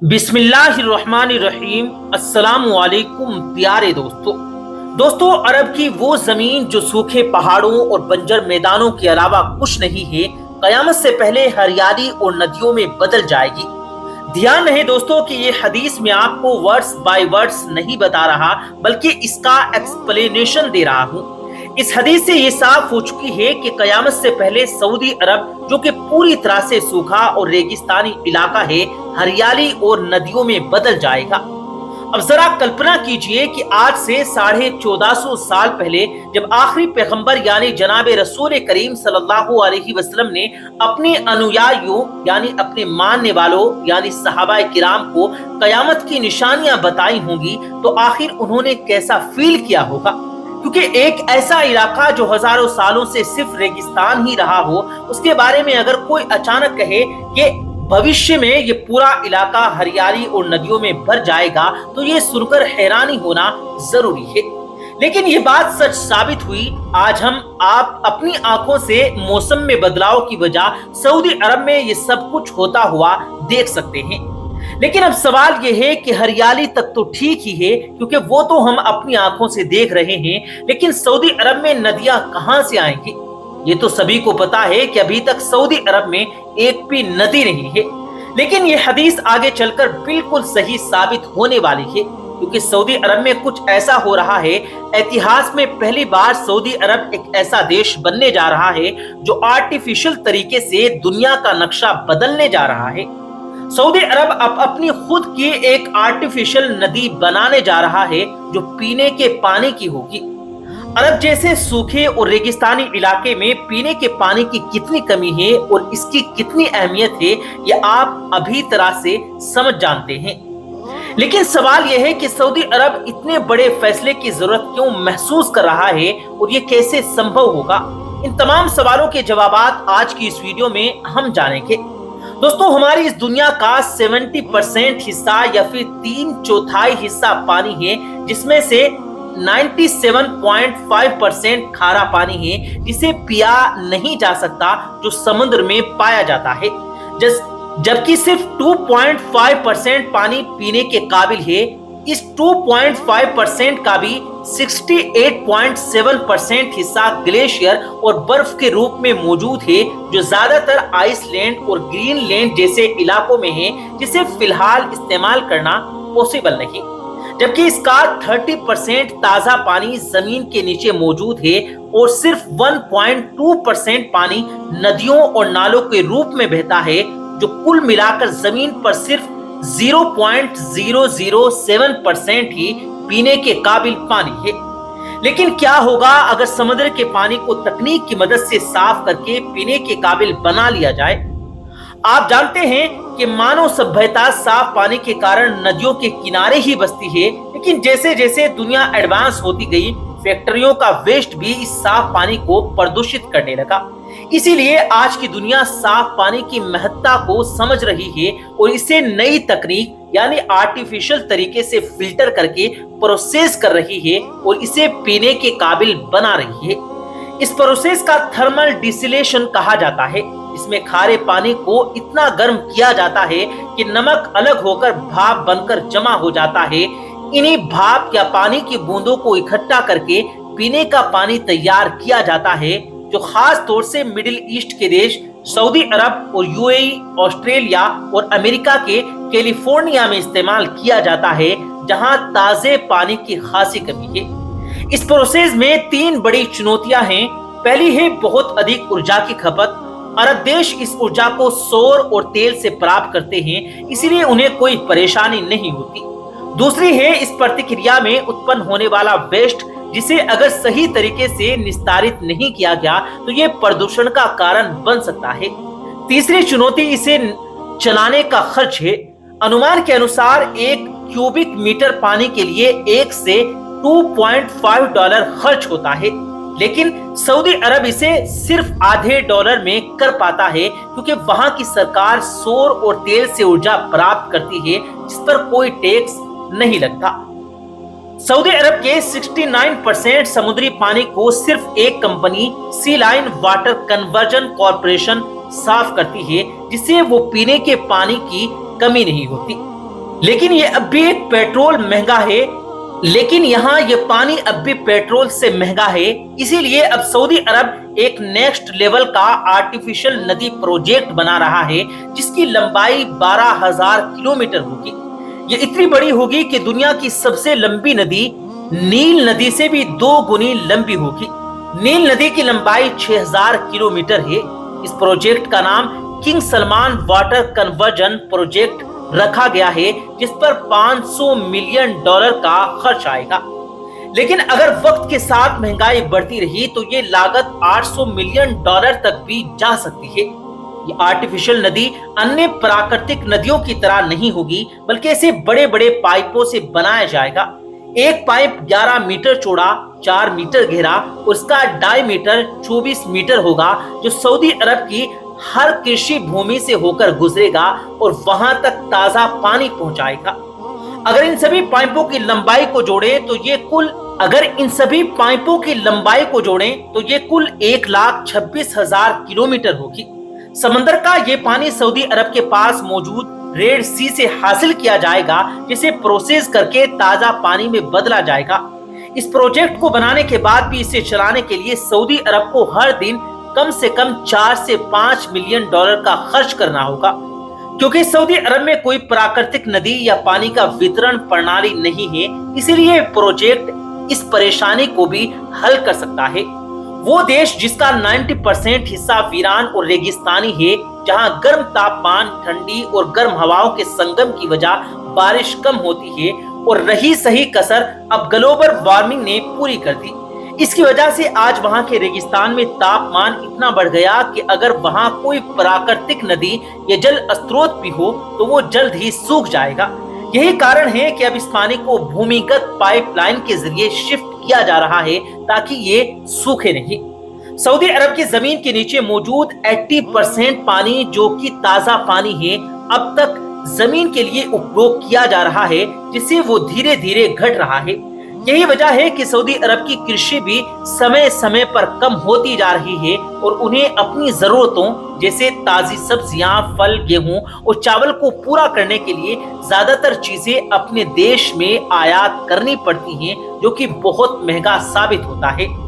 بسم اللہ الرحمن الرحیم۔ السلام علیکم پیارے دوستو عرب کی وہ زمین جو سوکھے پہاڑوں اور بنجر میدانوں کے علاوہ کچھ نہیں ہے، قیامت سے پہلے ہریالی اور ندیوں میں بدل جائے گی۔ دھیان رہے دوستو کہ یہ حدیث میں آپ کو ورڈز بائی ورڈز نہیں بتا رہا، بلکہ اس کا ایکسپلینیشن دے رہا ہوں۔ اس حدیث سے یہ صاف ہو چکی ہے کہ قیامت سے پہلے سعودی عرب، جو کہ پوری طرح سے سوکھا اور ریگستانی علاقہ ہے، ہریالی اور ندیوں میں بدل جائے گا۔ اب ذرا کلپنا کیجئے کہ آج سے 1450 سال پہلے جب آخری پیغمبر یعنی جناب رسول کریم صلی اللہ علیہ وسلم نے اپنے انویائیوں یعنی اپنے ماننے والوں یعنی صحابہ کرام کو قیامت کی نشانیاں بتائی ہوں گی، تو آخر انہوں نے کیسا فیل کیا ہوگا؟ کیونکہ ایک ایسا علاقہ جو ہزاروں سالوں سے صرف ریگستان ہی رہا ہو، اس کے بارے میں اگر کوئی اچانک کہے کہ بھوشیہ میں یہ پورا علاقہ ہریالی اور ندیوں میں بھر جائے گا، تو یہ سن کر حیرانی ہونا ضروری ہے۔ لیکن یہ بات سچ ثابت ہوئی۔ آج آپ اپنی آنکھوں سے موسم میں بدلاؤ کی وجہ سعودی عرب میں یہ سب کچھ ہوتا ہوا دیکھ سکتے ہیں۔ لیکن اب سوال یہ ہے کہ ہریالی تک تو ٹھیک ہی ہے، کیونکہ وہ تو ہم اپنی آنکھوں سے دیکھ رہے ہیں، لیکن سعودی عرب میں ندیاں کہاں سے آئیں گی؟ یہ تو سبھی کو پتا ہے کہ ابھی تک سعودی عرب میں ایک بھی ندی نہیں ہے۔ لیکن یہ حدیث آگے چل کر بالکل صحیح ثابت ہونے والی ہے، کیونکہ سعودی عرب میں کچھ ایسا ہو رہا ہے۔ اتہاس میں پہلی بار سعودی عرب ایک ایسا دیش بننے جا رہا ہے جو آرٹیفیشل طریقے سے دنیا کا نقشہ بدلنے جا رہا ہے۔ سعودی عرب اب اپنی خود کی ایک آرٹیفیشل ندی بنانے جا رہا ہے جو پینے کے پانی کی ہوگی۔ عرب جیسے سوکھے اور ریگستانی علاقے میں پینے کے پانی کی کتنی کمی ہے اور اس کی کتنی اہمیت ہے، یہ آپ ابھی طرح سے سمجھ جانتے ہیں۔ لیکن سوال یہ ہے کہ سعودی عرب اتنے بڑے فیصلے کی ضرورت کیوں محسوس کر رہا ہے اور یہ کیسے سمبھو ہوگا؟ ان تمام سوالوں کے جوابات آج کی اس ویڈیو میں ہم جانیں گے۔ دوستو، ہماری اس دنیا کا 70% حصہ یا پھر 3/4 حصہ پانی ہے، جس میں سے 97.5% کھارا پانی ہے جسے پیا نہیں جا سکتا، جو سمندر میں پایا جاتا ہے، جبکہ صرف 2.5% پانی پینے کے قابل ہے۔ اس 2.5% کا بھی 68.7% حصہ گلیشیئر اور برف کے روپ میں موجود ہے، جو زیادہ تر آئس لینڈ اور گرین لینڈ جیسے علاقوں میں ہے، جسے فی الحال استعمال کرنا پوسیبل نہیں۔ جبکہ اس کا 30% تازہ پانی زمین کے نیچے موجود ہے اور صرف 1.2% پانی ندیوں اور نالوں کے روپ میں بہتا ہے، جو کل ملا کر زمین پر صرف 0.007% ہی پینے کے قابل پانی ہے۔ لیکن کیا ہوگا اگر سمندر کے پانی کو تکنیک کی مدد سے صاف کر کے پینے کے قابل بنا لیا جائے؟ آپ جانتے ہیں کہ مانو سبھیتا صاف پانی کے کارن ندیوں کے کنارے ہی بستی ہے، لیکن جیسے جیسے دنیا ایڈوانس ہوتی گئی، فیکٹریوں کا ویسٹ بھی اس صاف پانی کو پردوشت کرنے لگا۔ اسی لیے آج کی دنیا صاف پانی کی مہتتا کو سمجھ رہی ہے اور اسے نئی تکنیک یعنی آرٹیفیشل طریقے سے فلٹر کر کے پروسیس کر رہی ہے اور اسے پینے کے قابل بنا رہی ہے۔ اس پروسیس کا تھرمل ڈیسیلیشن کہا جاتا ہے۔ اس میں کھارے پانی کو اتنا گرم کیا جاتا ہے کہ نمک الگ ہو کر بھاپ بن کر جمع ہو جاتا ہے۔ انہی بھاپ یا پانی کی بوندوں کو اکٹھا کر کے پینے کا پانی تیار کیا جاتا ہے، جو خاص طور سے مڈل ایسٹ کے دیش سعودی عرب اور UAE، آسٹریلیا اور امریکہ کے کیلیفورنیا میں استعمال کیا جاتا ہے، جہاں تازے پانی کی خاصی کمی ہے۔ اس پروسیس میں 3 بڑی چنوتیاں ہیں۔ پہلی ہے بہت ادھک ارجا کی کھپت۔ عرب دیش اس ارجا کو سور اور تیل سے پراپت کرتے ہیں، اسی لیے انہیں کوئی پریشانی نہیں ہوتی۔ دوسری ہے اس پرتکریا میں اتپن ہونے والا ویسٹ، جسے اگر صحیح طریقے سے نستارت نہیں کیا گیا تو یہ پردوشن کا کارن بن سکتا ہے۔ تیسری چنوتی اسے چلانے کا خرچ ہے۔ انومان کے انوسار 1 کیوبک میٹر پانی کے لیے 1 سے $2.5 خرچ ہوتا ہے، لیکن سعودی عرب اسے صرف آدھے ڈالر میں کر پاتا ہے، کیونکہ وہاں کی سرکار سور اور تیل سے ارجا پراپت کرتی ہے، جس پر کوئی ٹیکس نہیں لگتا۔ سعودی عرب کے 69% سمندری پانی کو صرف ایک کمپنی سی لائن واٹر کنورژن کارپوریشن صاف کرتی ہے، جس سے وہ پینے کے پانی کی کمی نہیں ہوتی۔ लेकिन ये अब भी एक पेट्रोल महंगा है लेकिन यहाँ ये पानी अब भी पेट्रोल से महंगा है। इसीलिए अब सऊदी अरब एक नेक्स्ट लेवल का आर्टिफिशियल नदी प्रोजेक्ट बना रहा है जिसकी लंबाई 12,000 किलोमीटर होगी। ये इतनी बड़ी होगी कि दुनिया की सबसे लंबी नदी नील नदी से भी 2 गुनी लंबी होगी। नील नदी की लंबाई 6,000 किलोमीटर है। इस प्रोजेक्ट का नाम king Salman water conversion project रखा गया है जिस पर $500 मिलियन का खर्च आएगा। लेकिन अगर वक्त के साथ महंगाई बढ़ती रही तो ये लागत $800 मिलियन तक भी जा सकती है। ये आर्टिफिशियल नदी अन्य प्राकृतिक नदियों की तरह नहीं होगी बल्कि इसे बड़े बड़े पाइपों से बनाया जाएगा। एक पाइप 11 मीटर चौड़ा 4 मीटर गहरा, उसका डायमीटर 24 मीटर होगा जो सऊदी अरब की हर कृषि भूमि से होकर गुजरेगा और वहां तक ताजा पानी पहुंचाएगा। अगर इन सभी पाइपों की लंबाई को जोड़ें तो ये कुल 1,26,000 किलोमीटर होगी। समंदर का ये पानी सऊदी अरब के पास मौजूद रेड सी से हासिल किया जाएगा जिसे प्रोसेस करके ताजा पानी में बदला जाएगा। इस प्रोजेक्ट को बनाने के बाद भी इसे चलाने के लिए सऊदी अरब को हर दिन कम से कम 4 से 5 मिलियन डॉलर का खर्च करना होगा। क्योंकि सऊदी अरब में कोई प्राकृतिक नदी या पानी का वितरण प्रणाली नहीं है, इसीलिए प्रोजेक्ट इस परेशानी को भी हल कर सकता है। वो देश जिसका 90% हिस्सा वीरान और रेगिस्तानी है, जहां गर्म तापमान, ठंडी और गर्म हवाओं के संगम की वजह बारिश कम होती है और रही सही कसर अब ग्लोबल वार्मिंग ने पूरी कर दी। इसकी वजह से आज वहां के रेगिस्तान में तापमान इतना बढ़ गया कि अगर वहां कोई प्राकृतिक नदी या जल स्रोत भी हो तो वो जल्द ही सूख जाएगा। यही कारण है कि अब इस पानी को भूमिगत पाइपलाइन के जरिए शिफ्ट किया जा रहा है ताकि ये सूखे नहीं। सऊदी अरब की जमीन के नीचे मौजूद 80% पानी जो कि ताजा पानी है अब तक जमीन के लिए उपयोग किया जा रहा है जिससे वो धीरे धीरे घट रहा है। यही वजह है कि सऊदी अरब की कृषि भी समय समय पर कम होती जा रही है और उन्हें अपनी जरूरतों जैसे ताजी सब्जियां, फल, गेहूं और चावल को पूरा करने के लिए ज्यादातर चीजें अपने देश में आयात करनी पड़ती हैं जो कि बहुत महंगा साबित होता है।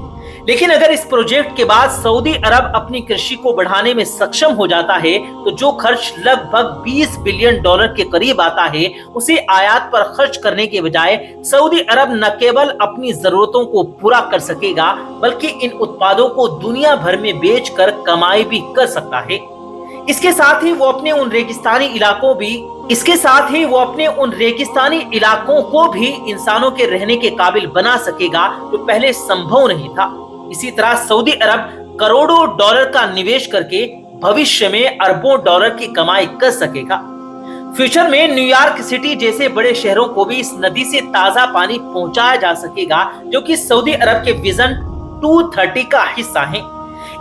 लेकिन अगर इस प्रोजेक्ट के बाद सऊदी अरब अपनी कृषि को बढ़ाने में सक्षम हो जाता है तो जो खर्च लगभग $20 बिलियन के करीब आता है उसे आयात पर खर्च करने के बजाय सऊदी अरब न केवल अपनी जरूरतों को पूरा कर सकेगा बल्कि इन उत्पादों को दुनिया भर में बेचकर कमाई भी कर सकता है। इसके साथ ही वो अपने उन रेगिस्तानी इलाकों को भी इंसानों के रहने के काबिल बना सकेगा जो पहले संभव नहीं था। इसी तरह सऊदी अरब करोड़ों डॉलर का निवेश करके भविष्य में अरबों डॉलर की कमाई कर सकेगा। फ्यूचर में न्यूयॉर्क सिटी जैसे बड़े शहरों को भी इस नदी से ताजा पानी पहुंचाया जा सकेगा जो कि सऊदी अरब के विजन 230 का हिस्सा है।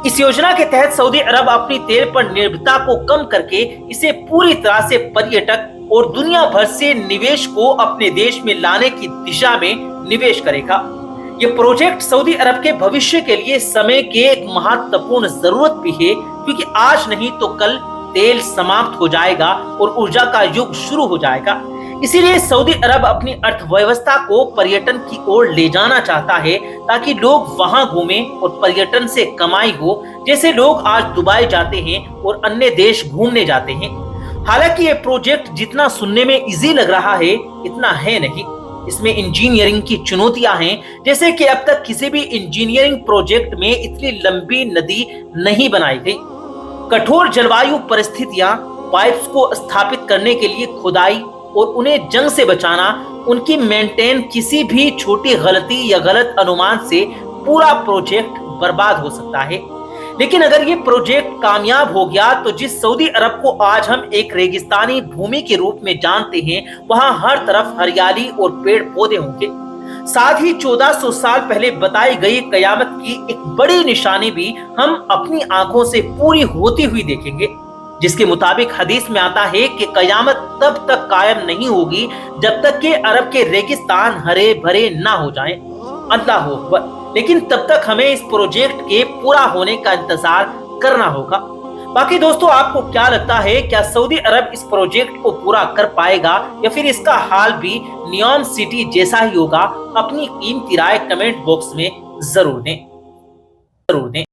इस योजना के तहत सऊदी अरब अपनी तेल पर निर्भरता को कम करके इसे पूरी तरह से पर्यटक और दुनिया भर से निवेश को अपने देश में लाने की दिशा में निवेश करेगा। ये प्रोजेक्ट सऊदी अरब के भविष्य के लिए समय के एक महत्वपूर्ण जरूरत भी है क्योंकि आज नहीं तो कल तेल समाप्त हो जाएगा और ऊर्जा का युग शुरू हो जाएगा। इसीलिए सऊदी अरब अपनी अर्थव्यवस्था को पर्यटन की ओर ले जाना चाहता है ताकि लोग वहां घूमें और पर्यटन से कमाई हो, जैसे लोग आज दुबई जाते हैं और अन्य देश घूमने जाते हैं। हालांकि ये प्रोजेक्ट जितना सुनने में इजी लग रहा है इतना है नहीं। इसमें इंजीनियरिंग की चुनौतियां हैं, जैसे कि अब तक किसी भी इंजीनियरिंग प्रोजेक्ट में इतनी लंबी नदी नहीं बनाई गई। कठोर जलवायु परिस्थितियां, पाइप्स को स्थापित करने के लिए खुदाई और उन्हें जंग से बचाना, उनकी मेंटेन, किसी भी छोटी गलती या गलत अनुमान से पूरा प्रोजेक्ट बर्बाद हो सकता है। लेकिन अगर ये प्रोजेक्ट कामयाब हो गया तो जिस सऊदी अरब को आज हम एक रेगिस्तानी भूमि के रूप में जानते हैं वहां हर तरफ हरियाली और पेड़ पौधे होंगे। साथ ही 1400 साल पहले बताई गई कयामत की एक बड़ी निशानी भी हम अपनी आंखों से पूरी होती हुई देखेंगे, जिसके मुताबिक हदीस में आता है कि कयामत तब तक कायम नहीं होगी जब तक कि अरब के रेगिस्तान हरे भरे ना हो जाएं। अल्लाह अकबर। लेकिन तब तक हमें इस प्रोजेक्ट के पूरा होने का इंतजार करना होगा। باقی دوستو آپ کو کیا لگتا ہے، کیا سعودی عرب اس پروجیکٹ کو پورا کر پائے گا یا پھر اس کا حال بھی نیوم سٹی جیسا ہی ہوگا؟ اپنی قیمتی رائے کمنٹ باکس میں ضرور دیں۔